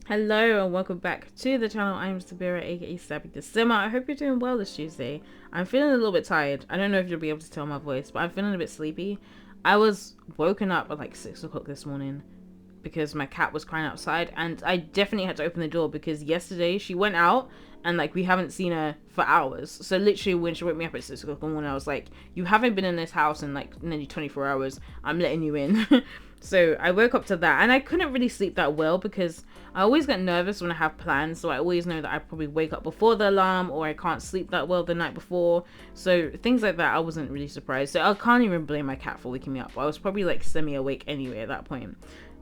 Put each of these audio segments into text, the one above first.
Hello and welcome back to the channel. I'm Sabira, aka Sabythesimmer. I hope you're doing well this Tuesday. I'm feeling a little bit tired. I don't know if you'll be able to tell my voice, but I'm feeling a bit sleepy. I was woken up at like 6 o'clock this morning because my cat was crying outside, and I definitely had to open the door because yesterday she went out and like we haven't seen her for hours. So literally when she woke me up at 6 o'clock in the morning, I was like, you haven't been in this house in like nearly 24 hours. I'm letting you in. So I woke up to that, and I couldn't really sleep that well because I always get nervous when I have plans. So I always know that I probably wake up before the alarm, or I can't sleep that well the night before. So things like that, I wasn't really surprised. So I can't even blame my cat for waking me up. I was probably like semi-awake anyway at that point.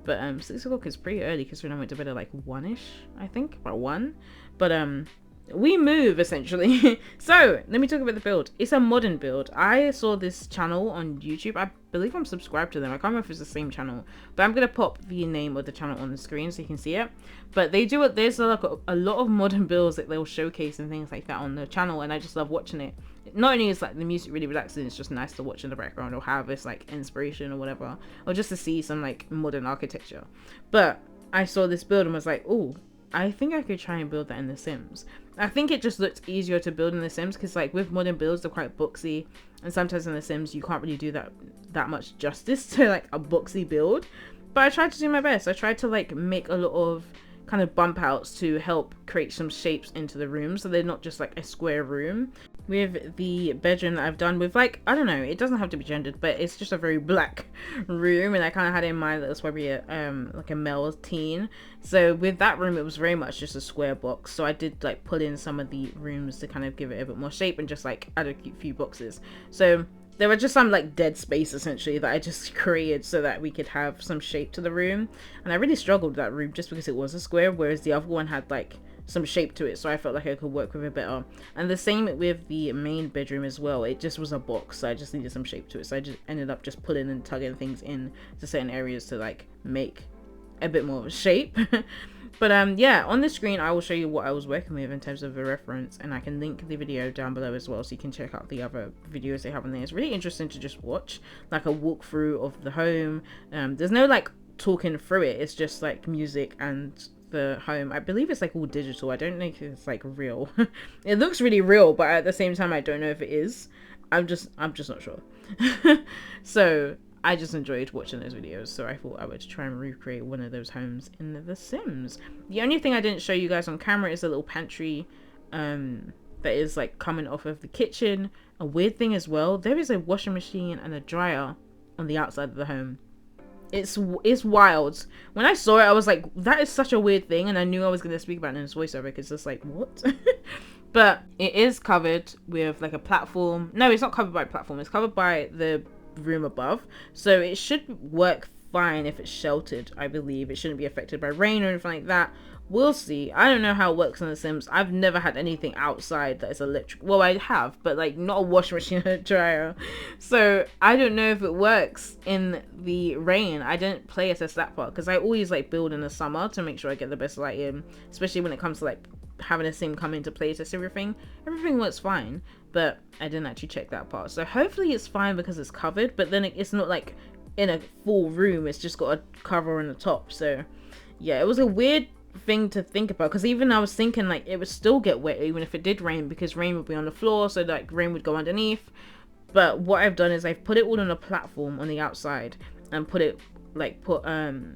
But 6 o'clock is pretty early because when I went to bed at like 1ish, I think, about 1. But we move essentially. So let me talk about the build. It's a modern build. I saw this channel on YouTube. I believe I'm subscribed to them. I can't remember if it's the same channel, but I'm gonna pop the name of the channel on the screen so you can see it. But they do it. There's like a lot of modern builds that they'll showcase and things like that on the channel, and I just love watching it. Not only is like the music really relaxing, it's just nice to watch in the background or have this like inspiration or whatever, or just to see some like modern architecture. But I saw this build and was like, oh, I think I could try and build that in The Sims. I think it just looks easier to build in The Sims because like with modern builds they're quite boxy, and sometimes in The Sims you can't really do that much justice to like a boxy build. But I tried to do my best. I tried to like make a lot of kind of bump outs to help create some shapes into the room so they're not just like a square room. With the bedroom that I've done with, like, I don't know, it doesn't have to be gendered, but it's just a very black room, and I kind of had in mind that it was probably a like a male teen. So with that room it was very much just a square box, so I did like put in some of the rooms to kind of give it a bit more shape and just like add a few boxes. So there were just some like dead space essentially that I just created so that we could have some shape to the room. And I really struggled with that room just because it was a square, whereas the other one had like some shape to it, so I felt like I could work with it better. And the same with the main bedroom as well. It just was a box, so I just needed some shape to it, so I just ended up just pulling and tugging things in to certain areas to like make a bit more of a shape. But yeah, on the screen I will show you what I was working with in terms of a reference, and I can link the video down below as well so you can check out the other videos they have on there. It's really interesting to just watch like a walkthrough of the home. There's no like talking through it, it's just like music and the home. I believe it's like all digital. I don't know if it's like real. It looks really real, but at the same time I don't know if it is. I'm just not sure. So I just enjoyed watching those videos, so I thought I would try and recreate one of those homes in The Sims. The only thing I didn't show you guys on camera is a little pantry that is like coming off of the kitchen. A weird thing as well, there is a washing machine and a dryer on the outside of the home. It's wild. When I saw it I was like, that is such a weird thing, and I knew I was going to speak about it in this voiceover because it's like, what? But it is covered with like a platform. No, it's not covered by a platform, it's covered by the room above, so it should work fine if it's sheltered. I believe it shouldn't be affected by rain or anything like that. We'll see. I don't know how it works in The Sims. I've never had anything outside that is electric. Well, I have, but like not a washing machine or a dryer. So I don't know if it works in the rain. I didn't play assess that part because I always like build in the summer to make sure I get the best light in, especially when it comes to like having a sim come into play test everything works fine, but I didn't actually check that part. So hopefully it's fine because it's covered, but then it's not like in a full room, it's just got a cover on the top. So yeah, it was a weird thing to think about because even I was thinking like it would still get wet even if it did rain, because rain would be on the floor, so like rain would go underneath. But what I've done is I've put it all on a platform on the outside and put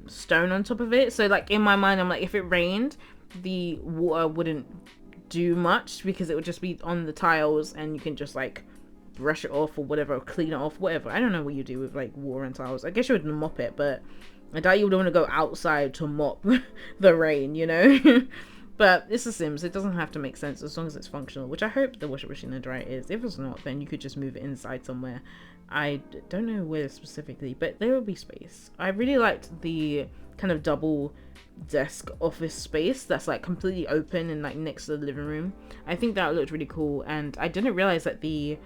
stone on top of it. So like in my mind I'm like, if it rained the water wouldn't do much because it would just be on the tiles and you can just like brush it off or whatever, or clean it off, whatever. I don't know what you do with like water and tiles. I guess you would mop it, but I doubt you would want to go outside to mop the rain, you know. But it's The Sims, it doesn't have to make sense as long as it's functional, which I hope the washing machine and dryer is. If it's not, then you could just move it inside somewhere. I don't know where specifically, but there will be space. I really liked the kind of double desk office space that's like completely open and like next to the living room. I think that looked really cool, and I didn't realize that the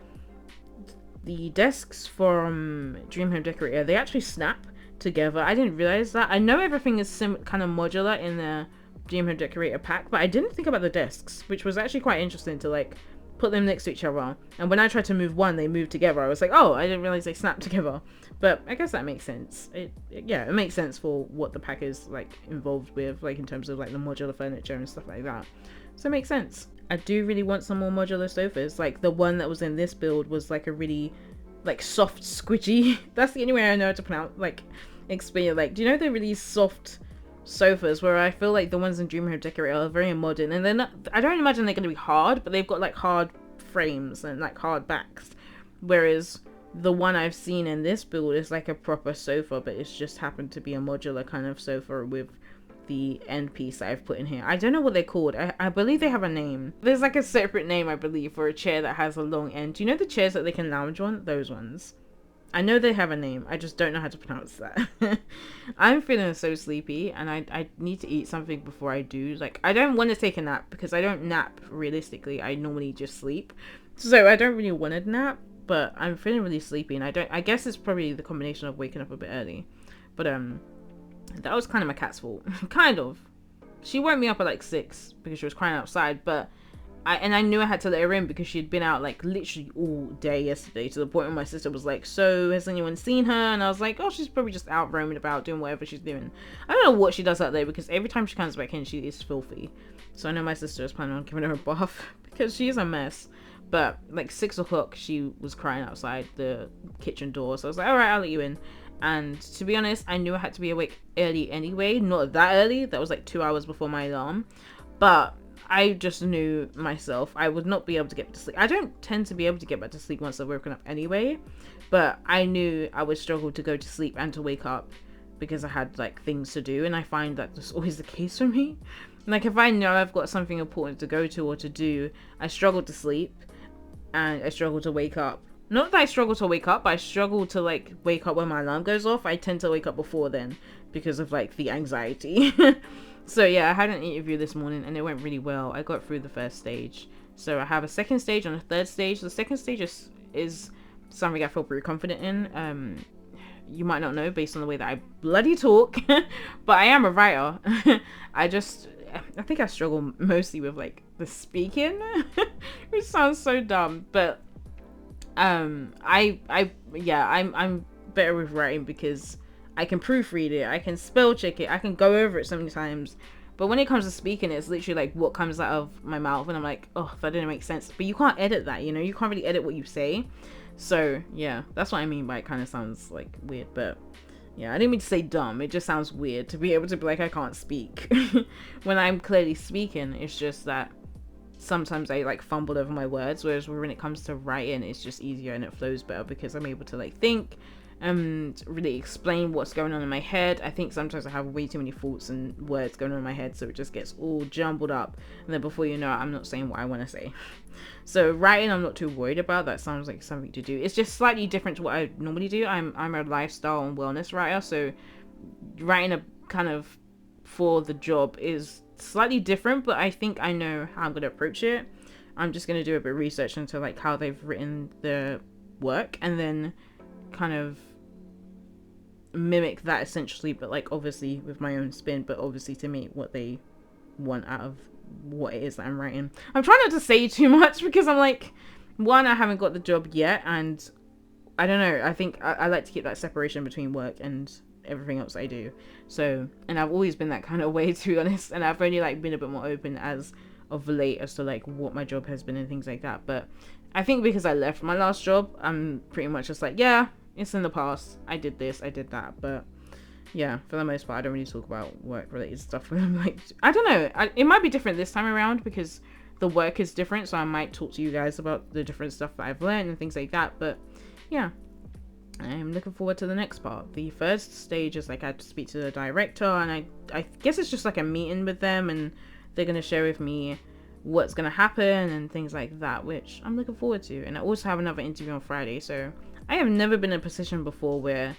desks from Dream Home Decorator, they actually snap together. I didn't realize that. I know everything is kind of modular in the Dream Home Decorator pack, but I didn't think about the desks, which was actually quite interesting to like put them next to each other, and when I tried to move one, they moved together. I was like, oh, I didn't realize they snapped together. But I guess that makes sense. It makes sense for what the pack is like involved with, like in terms of like the modular furniture and stuff like that. So it makes sense. I do really want some more modular sofas. Like the one that was in this build was like a really like soft squidgy. That's the only way I know how to pronounce, like explain it. Like, do you know the really soft sofas where I feel like the ones in Dream Home Decorator are very modern, and they're not, I don't imagine they're going to be hard, but they've got like hard frames and like hard backs, whereas the one I've seen in this build is like a proper sofa, but it's just happened to be a modular kind of sofa with the end piece that I've put in here. I don't know what they're called. I believe they have a name. There's like a separate name, I believe, for a chair that has a long end. Do you know the chairs that they can lounge on? Those ones. I know they have a name. I just don't know how to pronounce that. I'm feeling so sleepy, and I need to eat something before I do. Like, I don't want to take a nap because I don't nap realistically. I normally just sleep. So I don't really want to nap, but I'm feeling really sleepy, and I guess it's probably the combination of waking up a bit early. But that was kind of my cat's fault. Kind of. She woke me up at like 6 because she was crying outside, but I knew I had to let her in because she had been out like literally all day yesterday, to the point where my sister was like, so has anyone seen her? And I was like, oh, she's probably just out roaming about doing whatever she's doing. I don't know what she does out there, because every time she comes back in, she is filthy. So I know my sister is planning on giving her a bath because she is a mess. But like 6 o'clock, she was crying outside the kitchen door. So I was like, all right, I'll let you in. And to be honest, I knew I had to be awake early anyway. Not that early. That was like 2 hours before my alarm. But I just knew myself, I would not be able to get to sleep. I don't tend to be able to get back to sleep once I've woken up anyway. But I knew I would struggle to go to sleep and to wake up because I had like things to do. And I find that that's always the case for me. Like if I know I've got something important to go to or to do, I struggle to sleep and I struggle to wake up. Not that I struggle to wake up, but I struggle to like wake up when my alarm goes off. I tend to wake up before then because of like the anxiety. So yeah, I had an interview this morning and it went really well. I got through the first stage. So I have a second stage and a third stage. The second stage is something I feel pretty confident in. You might not know based on the way that I bloody talk, but I am a writer. I think I struggle mostly with like the speaking, which sounds so dumb, but I'm better with writing because I can proofread it, I can spell check it, I can go over it so many times. But when it comes to speaking, it's literally like what comes out of my mouth, and I'm like, oh, that didn't make sense. But you can't edit that, you know, you can't really edit what you say. So yeah, that's what I mean by it kind of sounds like weird. But yeah, I didn't mean to say dumb. It just sounds weird to be able to be like, I can't speak when I'm clearly speaking. It's just that sometimes I like fumble over my words, whereas when it comes to writing, it's just easier and it flows better because I'm able to like think and really explain what's going on in my head. I think sometimes I have way too many thoughts and words going on in my head, so it just gets all jumbled up, and then before you know it, I'm not saying what I want to say. So writing, I'm not too worried about. That sounds like something to do. It's just slightly different to what I normally do. I'm a lifestyle and wellness writer, so writing a kind of for the job is slightly different, but I think I know how I'm going to approach it. I'm just going to do a bit of research into like how they've written the work and then kind of mimic that essentially, but like obviously with my own spin, but obviously to me what they want out of what it is that I'm writing. I'm trying not to say too much because I'm like, one, I haven't got the job yet, and I don't know, I think I like to keep that separation between work and everything else I do. So, and I've always been that kind of way, to be honest, and I've only like been a bit more open as of late as to like what my job has been and things like that. But I think because I left my last job, I'm pretty much just like, yeah, it's in the past, I did this, I did that. But yeah, for the most part, I don't really talk about work related stuff with them. Like, I don't know, it might be different this time around because the work is different, so I might talk to you guys about the different stuff that I've learned and things like that. But yeah, I'm looking forward to the next part. The first stage is like I had to speak to the director, and I guess it's just like a meeting with them, and they're going to share with me what's going to happen and things like that, which I'm looking forward to. And I also have another interview on Friday, so I have never been in a position before where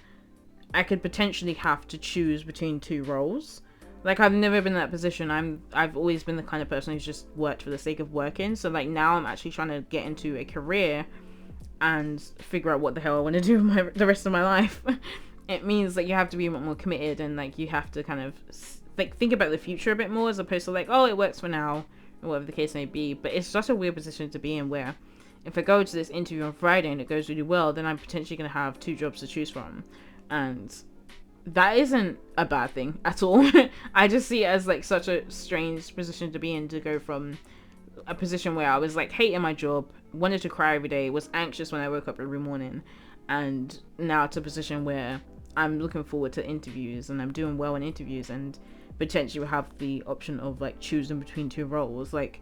I could potentially have to choose between two roles. Like, I've never been in that position. I've always been the kind of person who's just worked for the sake of working. So like now I'm actually trying to get into a career and figure out what the hell I want to do with the rest of my life. It means that you have to be a bit more committed, and like you have to kind of like think about the future a bit more, as opposed to like, oh, it works for now, or whatever the case may be. But it's such a weird position to be in where if I go to this interview on Friday and it goes really well, then I'm potentially going to have 2 jobs to choose from. And that isn't a bad thing at all. I just see it as like such a strange position to be in, to go from a position where I was like hating my job, wanted to cry every day, was anxious when I woke up every morning, and now to a position where I'm looking forward to interviews and I'm doing well in interviews and potentially will have the option of like choosing between 2 roles. Like,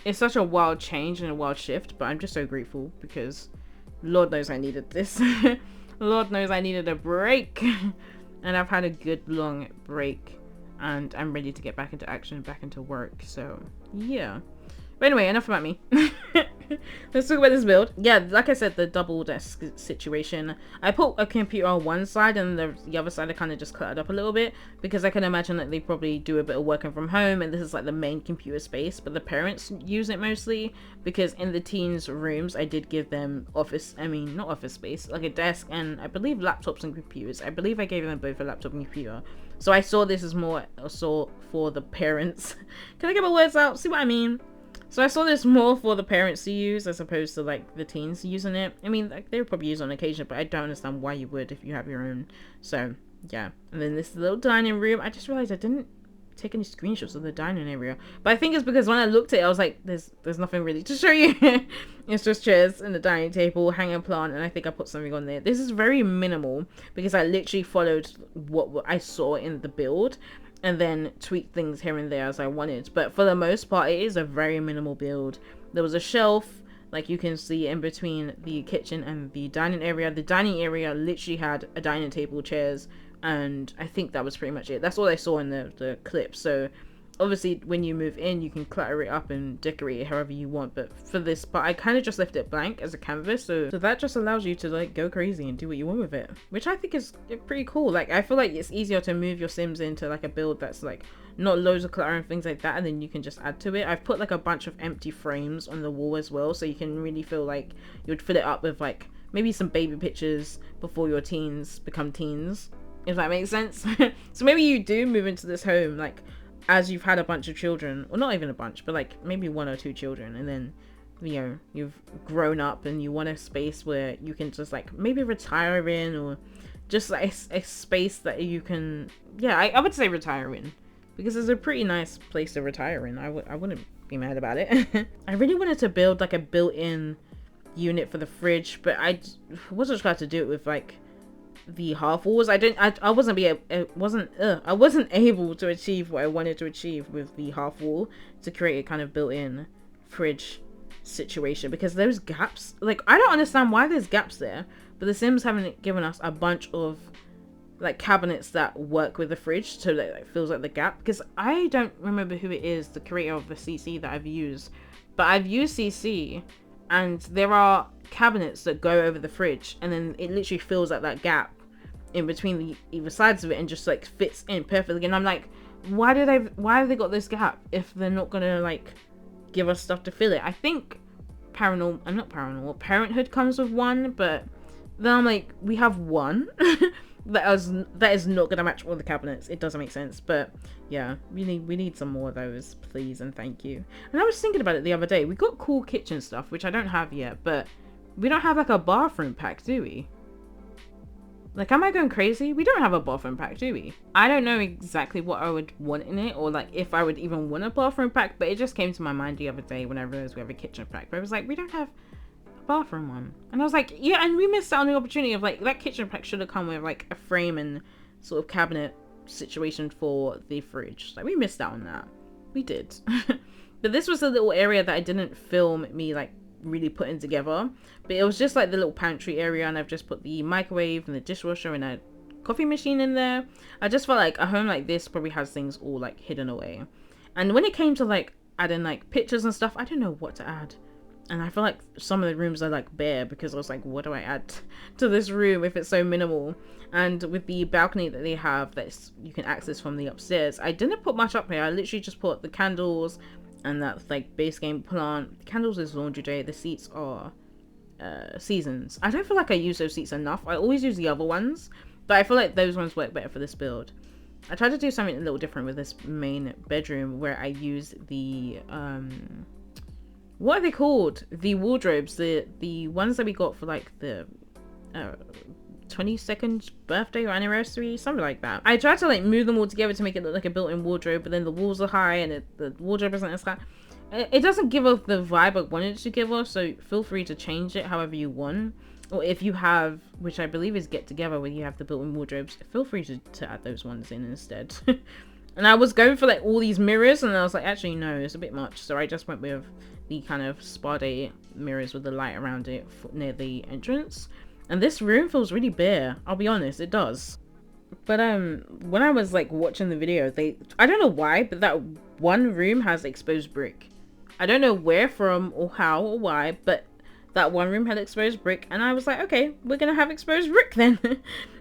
it's such a wild change and a wild shift, but I'm just so grateful because Lord knows I needed this. Lord knows I needed a break. And I've had a good long break and I'm ready to get back into action, back into work. So yeah. But anyway, enough about me. Let's talk about this build. Yeah, like I said, the double desk situation. I put a computer on one side and the other side I kind of just cluttered up a little bit because I can imagine that they probably do a bit of working from home and this is like the main computer space, but the parents use it mostly because in the teens' rooms I did give them not office space, like a desk and I believe laptops and computers. I believe I gave them both a laptop and computer. So I saw this as more so for the parents. Can I get my words out? See what I mean? So I saw this more for the parents to use as opposed to like the teens using it. I mean, like, they would probably use it on occasion, but I don't understand why you would if you have your own. So yeah. And then this little dining room. I just realized I didn't take any screenshots of the dining area. But I think it's because when I looked at it, I was like, there's nothing really to show you. It's just chairs and the dining table, hanging plant, and I think I put something on there. This is very minimal because I literally followed what I saw in the build and then tweak things here and there as I wanted. But for the most part, it is a very minimal build. There was a shelf, like you can see in between the kitchen and the dining area. The dining area literally had a dining table, chairs, and I think that was pretty much it. That's all I saw in the clip. So obviously when you move in, you can clutter it up and decorate it however you want. But for this part, I kind of just left it blank as a canvas. So that just allows you to like go crazy and do what you want with it, which I think is pretty cool. Like, I feel like it's easier to move your Sims into like a build that's like not loads of clutter and things like that, and then you can just add to it. I've put like a bunch of empty frames on the wall as well, so you can really feel like you'd fill it up with like maybe some baby pictures before your teens become teens, if that makes sense. So maybe you do move into this home like as you've had a bunch of children, or not even a bunch, but like maybe 1 or 2 children, and then you know you've grown up and you want a space where you can just like maybe retire in, or just like a space that you can, yeah, I would say retire in, because it's a pretty nice place to retire in. I wouldn't be mad about it. I really wanted to build like a built-in unit for the fridge, but I wasn't sure how to do it with like the half walls. I wasn't able to achieve what I wanted to achieve with the half wall to create a kind of built-in fridge situation, because those gaps, like, I don't understand why there's gaps there, but the Sims haven't given us a bunch of like cabinets that work with the fridge, so that like fills like the gap. Because I don't remember who it is, the creator of the CC that I've used, but I've used CC and there are cabinets that go over the fridge and then it literally fills out that gap in between the either sides of it and just like fits in perfectly. And I'm like, why have they got this gap if they're not gonna like give us stuff to fill it? I think Parenthood comes with one, but then I'm like, we have one that is not gonna match all the cabinets. It doesn't make sense. But yeah, we need some more of those, please and thank you. And I was thinking about it the other day. We got cool kitchen stuff, which I don't have yet, but we don't have like a bathroom pack, do we? Like, am I going crazy? We don't have a bathroom pack, do we? I don't know exactly what I would want in it, or like if I would even want a bathroom pack, but it just came to my mind the other day when I realized we have a kitchen pack. But I was like, we don't have a bathroom one. And I was like, yeah, and we missed out on the opportunity of like, that kitchen pack should have come with like a frame and sort of cabinet situation for the fridge. Like, we missed out on that. We did. But this was a little area that I didn't film me like really putting together, but it was just like the little pantry area, and I've just put the microwave and the dishwasher and a coffee machine in there. I just felt like a home like this probably has things all like hidden away, and when it came to like adding like pictures and stuff, I didn't know what to add. And I feel like some of the rooms are like bare, because I was like, what do I add to this room if it's so minimal? And with the balcony that they have that you can access from the upstairs, I didn't put much up here. I literally just put the candles and that like base game plant. The candles is laundry day. The seats are seasons. I don't feel like I use those seats enough. I always use the other ones, but I feel like those ones work better for this build. I tried to do something a little different with this main bedroom where I use the what are they called? The wardrobes, the ones that we got for like the 22nd birthday or anniversary, something like that. I tried to like move them all together to make it look like a built-in wardrobe, but then the walls are high and the wardrobe isn't as high. It doesn't give off the vibe I wanted it to give off, so feel free to change it however you want. Or if you have, which I believe is Get Together, where you have the built-in wardrobes, feel free to add those ones in instead. And I was going for like all these mirrors, and I was like, actually no, it's a bit much. So I just went with the kind of spa day mirrors with the light around it near the entrance. And this room feels really bare. I'll be honest, it does. But when I was like watching the video, I don't know why, but that one room has exposed brick. I don't know where from or how or why, but that one room had exposed brick, and I was like, okay, we're gonna have exposed brick then.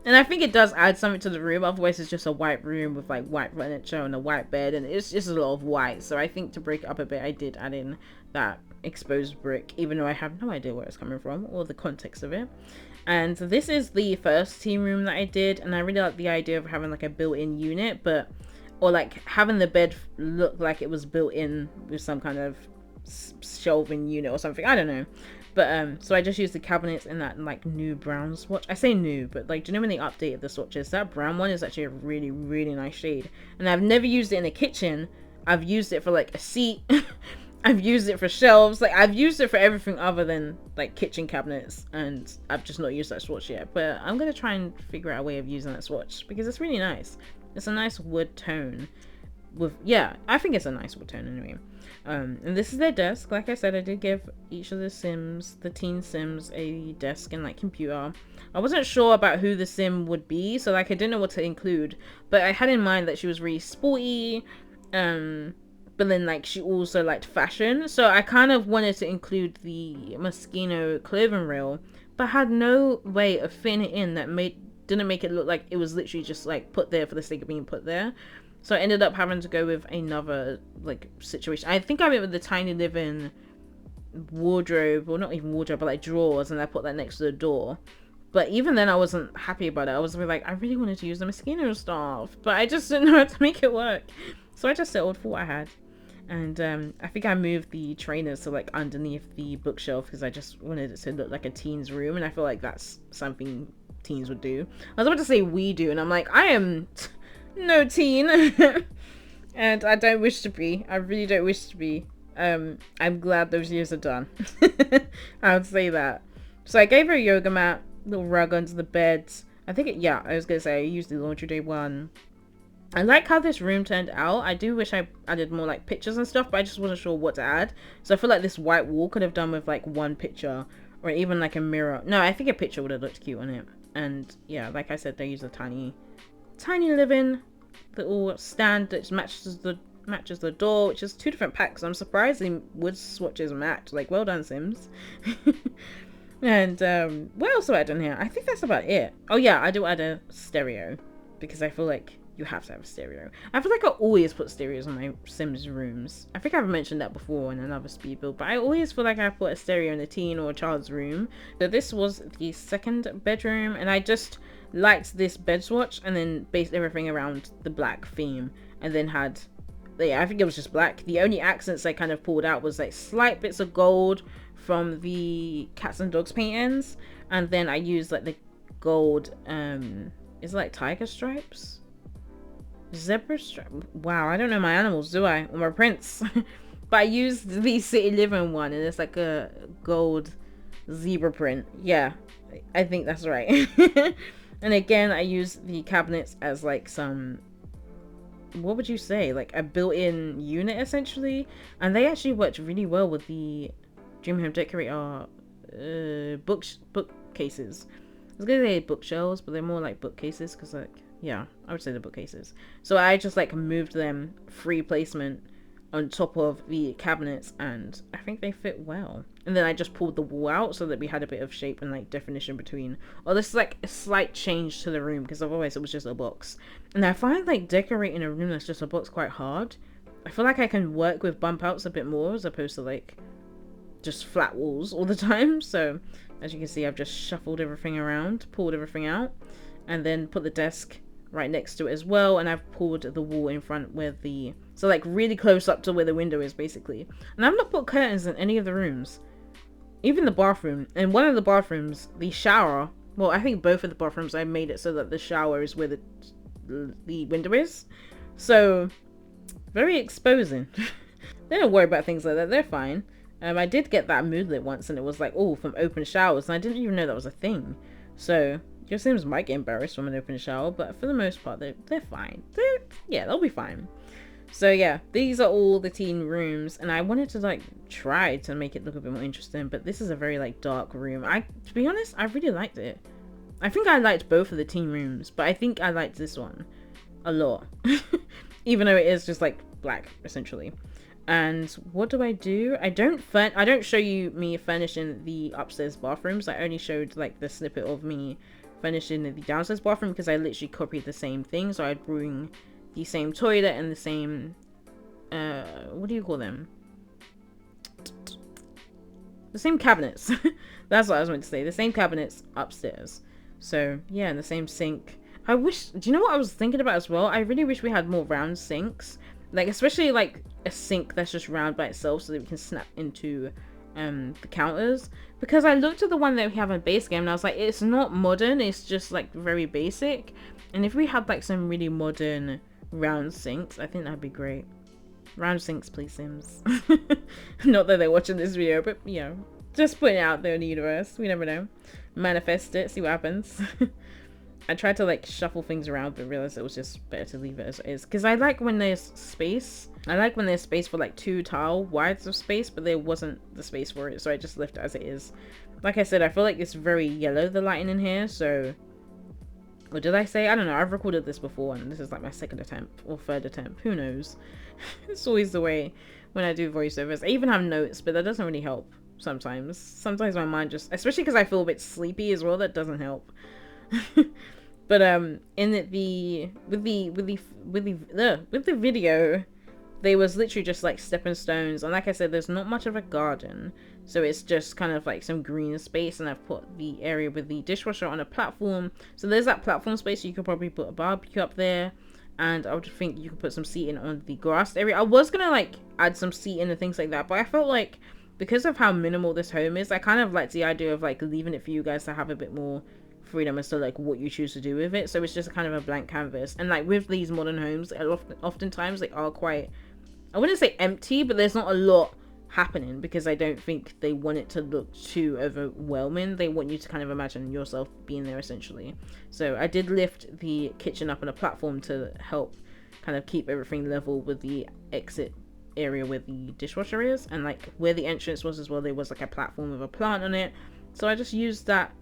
And I think it does add something to the room, otherwise it's just a white room with like white furniture and a white bed, and it's just a lot of white. So I think to break it up a bit, I did add in that exposed brick, even though I have no idea where it's coming from or the context of it. And this is the first team room that I did, and I really like the idea of having like a built-in unit, or like having the bed look like it was built in with some kind of shelving unit or something, I don't know. But so I just used the cabinets in that like new brown swatch. I say new, but like, do you know when they updated the swatches? That brown one is actually a really, really nice shade. And I've never used it in the kitchen. I've used it for like a seat. I've used it for shelves. Like, I've used it for everything other than like kitchen cabinets, and I've just not used that swatch yet. But I'm gonna try and figure out a way of using that swatch because it's really nice. It's a nice wood tone. I think it's a nice wood tone anyway. And this is their desk. Like I said, I did give each of the teen Sims, a desk and like computer. I wasn't sure about who the Sim would be, so like I didn't know what to include, but I had in mind that she was really sporty, but then like she also liked fashion, so I kind of wanted to include the Moschino clothing rail, but had no way of fitting it in that didn't make it look like it was literally just like put there for the sake of being put there. So I ended up having to go with another like situation. I think I went with the tiny living wardrobe, or not even wardrobe, but like drawers, and I put that next to the door. But even then I wasn't happy about it. I was like, I really wanted to use the Moschino stuff, but I just didn't know how to make it work. So I just settled for what I had. And I think I moved the trainers to like underneath the bookshelf because I just wanted it to look like a teen's room, and I feel like that's something teens would do. I was about to say we do, and I'm like, I am no teen. And I don't wish to be. I really don't wish to be. I'm glad those years are done. I would say that. So I gave her a yoga mat, little rug under the bed. I was gonna say I used the laundry day one. I like how this room turned out. I do wish I added more like pictures and stuff, but I just wasn't sure what to add. So I feel like this white wall could have done with like one picture, or even like a mirror. No, I think a picture would have looked cute on it. And yeah, like I said, they use a tiny living little stand that matches the door, which is 2 different packs. I'm surprised the wood swatches match. Like, well done, Sims. And what else do I add in here? I think that's about it. Oh yeah, I do add a stereo because I feel like you have to have a stereo. I feel like I always put stereos in my Sims rooms. I think I've mentioned that before in another speed build, but I always feel like I put a stereo in a teen or a child's room. So this was the second bedroom, and I just liked this bed swatch and then based everything around the black theme, and then had, I think it was just black. The only accents I kind of pulled out was like slight bits of gold from the cats and dogs paintings, and then I used like the gold is it like tiger stripes, zebra stripe? Wow, I don't know my animals, do I? Or my prints. But I used the city living one, and it's like a gold zebra print. Yeah, I think that's right. And again, I used the cabinets as like some, what would you say, like a built-in unit essentially, and they actually worked really well with the Dream Home Decorator bookcases. I was gonna say bookshelves, but they're more like bookcases because, like, yeah, I would say the bookcases. So I just like moved them free placement on top of the cabinets, and I think they fit well. And then I just pulled the wall out so that we had a bit of shape and like definition between. Oh, this is like a slight change to the room because otherwise it was just a box. And I find like decorating a room that's just a box quite hard. I feel like I can work with bump outs a bit more as opposed to like just flat walls all the time. So as you can see, I've just shuffled everything around, pulled everything out, and then put the desk right next to it as well, and I've pulled the wall in front where the, so like really close up to where the window is basically. And I've not put curtains in any of the rooms, even the bathroom. In one of the bathrooms, the shower, well, I think both of the bathrooms I made it so that the shower is where the window is, so very exposing. They don't worry about things like that, they're fine. I did get that moodlet once, and it was like, oh, from open showers, and I didn't even know that was a thing. So your Sims might get embarrassed from an open shower, but for the most part, they're fine. Yeah, they'll be fine. So yeah, these are all the teen rooms, and I wanted to like try to make it look a bit more interesting, but this is a very like dark room. To be honest, I really liked it. I think I liked both of the teen rooms, but I think I liked this one a lot. Even though it is just like black essentially. And what do? I don't show you me furnishing the upstairs bathrooms. I only showed like the snippet of me furnishing the downstairs bathroom because I literally copied the same thing. So I'd bring the same toilet and the same what do you call them? The same cabinets. That's what I was meant to say. The same cabinets upstairs. So yeah, and the same sink. I wish, do you know what I was thinking about as well? I really wish we had more round sinks. Like, especially like a sink that's just round by itself so that we can snap into the counters. Because I looked at the one that we have in base game and I was like, it's not modern, it's just like very basic. And if we had like some really modern round sinks, I think that'd be great. Round sinks, please, Sims. Not that they're watching this video, but you know, just putting it out there in the universe. We never know. Manifest it, see what happens. I tried to like shuffle things around, but realized it was just better to leave it as it is. Because I like when there's space. I like when there's space for like 2 tile wides of space, but there wasn't the space for it, so I just left it as it is. Like I said, I feel like it's very yellow, the lighting in here, so... What did I say? I don't know. I've recorded this before, and this is like my 2nd attempt or 3rd attempt. Who knows? It's always the way when I do voiceovers. I even have notes, but that doesn't really help sometimes. Sometimes my mind just... Especially because I feel a bit sleepy as well, that doesn't help. But in the video, they was literally just like stepping stones, and like I said, there's not much of a garden, so it's just kind of like some green space. And I've put the area with the dishwasher on a platform, so there's that platform space. So you could probably put a barbecue up there, and I would think you could put some seating on the grass area. I was gonna like add some seating and things like that, but I felt like because of how minimal this home is, I kind of like the idea of like leaving it for you guys to have a bit more freedom as to like what you choose to do with it. So it's just kind of a blank canvas. And like with these modern homes, oftentimes they are quite, I wouldn't say empty, but there's not a lot happening because I don't think they want it to look too overwhelming. They want you to kind of imagine yourself being there essentially. So I did lift the kitchen up on a platform to help kind of keep everything level with the exit area where the dishwasher is, and like where the entrance was as well, there was like a platform with a plant on it. So I just used that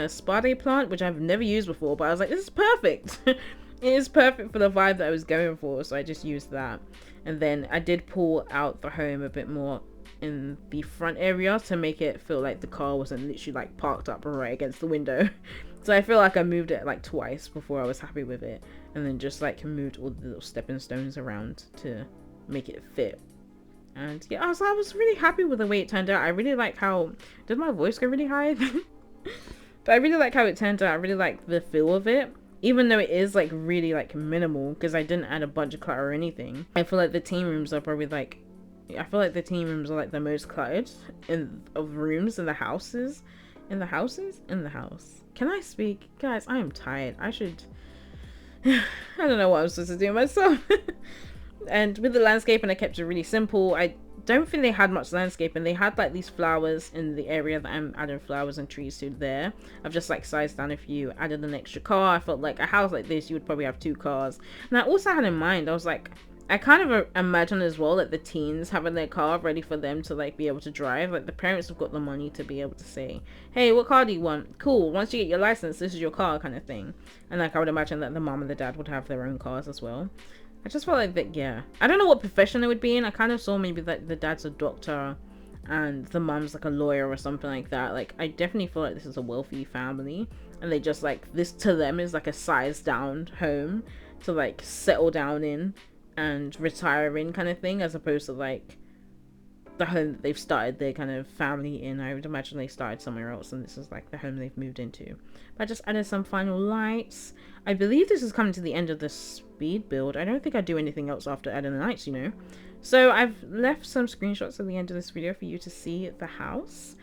Spade plant, which I've never used before, but I was like, this is perfect. It is perfect for the vibe that I was going for, so I just used that. And then I did pull out the home a bit more in the front area to make it feel like the car wasn't literally like parked up right against the window. So I feel like I moved it like twice before I was happy with it, and then just like moved all the little stepping stones around to make it fit. And yeah, I was really happy with the way it turned out. I really like how, did my voice go really high? But I really like how it turned out. I really like the feel of it, even though it is like really like minimal, because I didn't add a bunch of clutter or anything. I feel like the teen rooms are probably like, I feel like the teen rooms are like the most cluttered of rooms in the houses. In the house. Can I speak? Guys, I am tired. I should, I don't know what I'm supposed to do myself. And with the landscaping, I kept it really simple. I don't think they had much landscaping. They had like these flowers in the area that I'm adding flowers and trees to there. I've just like sized down if you added an extra car. I felt like a house like this, you would probably have 2 cars. And I also had in mind, I was like, I kind of imagine as well that the teens having their car ready for them to like be able to drive. Like the parents have got the money to be able to say, hey, what car do you want? Cool, once you get your license, this is your car, kind of thing. And like I would imagine that the mom and the dad would have their own cars as well. I just felt like that, yeah. I don't know what profession they would be in. I kind of saw maybe that the dad's a doctor and the mom's like a lawyer or something like that. Like I definitely feel like this is a wealthy family, and they just like, this to them is like a sized down home to like settle down in and retire in kind of thing, as opposed to like the home that they've started their kind of family in. I would imagine they started somewhere else and this is like the home they've moved into. But I just added some final lights. I believe this is coming to the end of the speed build. I don't think I do anything else after adding the lights, you know. So I've left some screenshots at the end of this video for you to see the house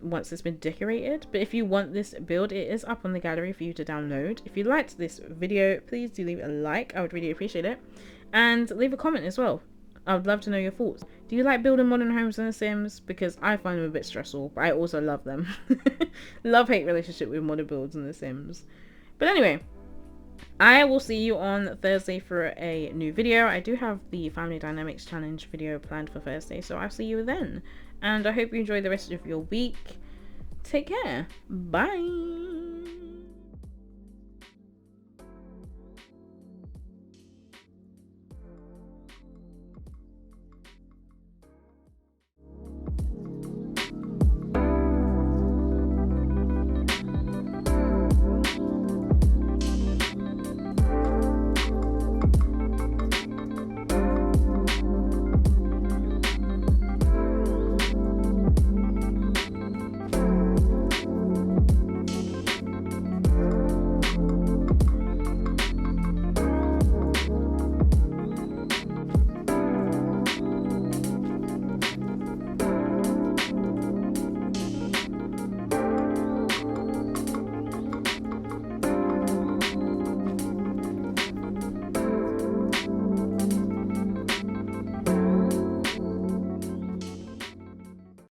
once it's been decorated. But if you want this build, it is up on the gallery for you to download. If you liked this video, please do leave a like. I would really appreciate it. And leave a comment as well. I would love to know your thoughts. Do you like building modern homes in The Sims? Because I find them a bit stressful, but I also love them. Love-hate relationship with modern builds in The Sims. But anyway, I will see you on Thursday for a new video. I do have the Family Dynamics Challenge video planned for Thursday, so I'll see you then. And I hope you enjoy the rest of your week. Take care. Bye.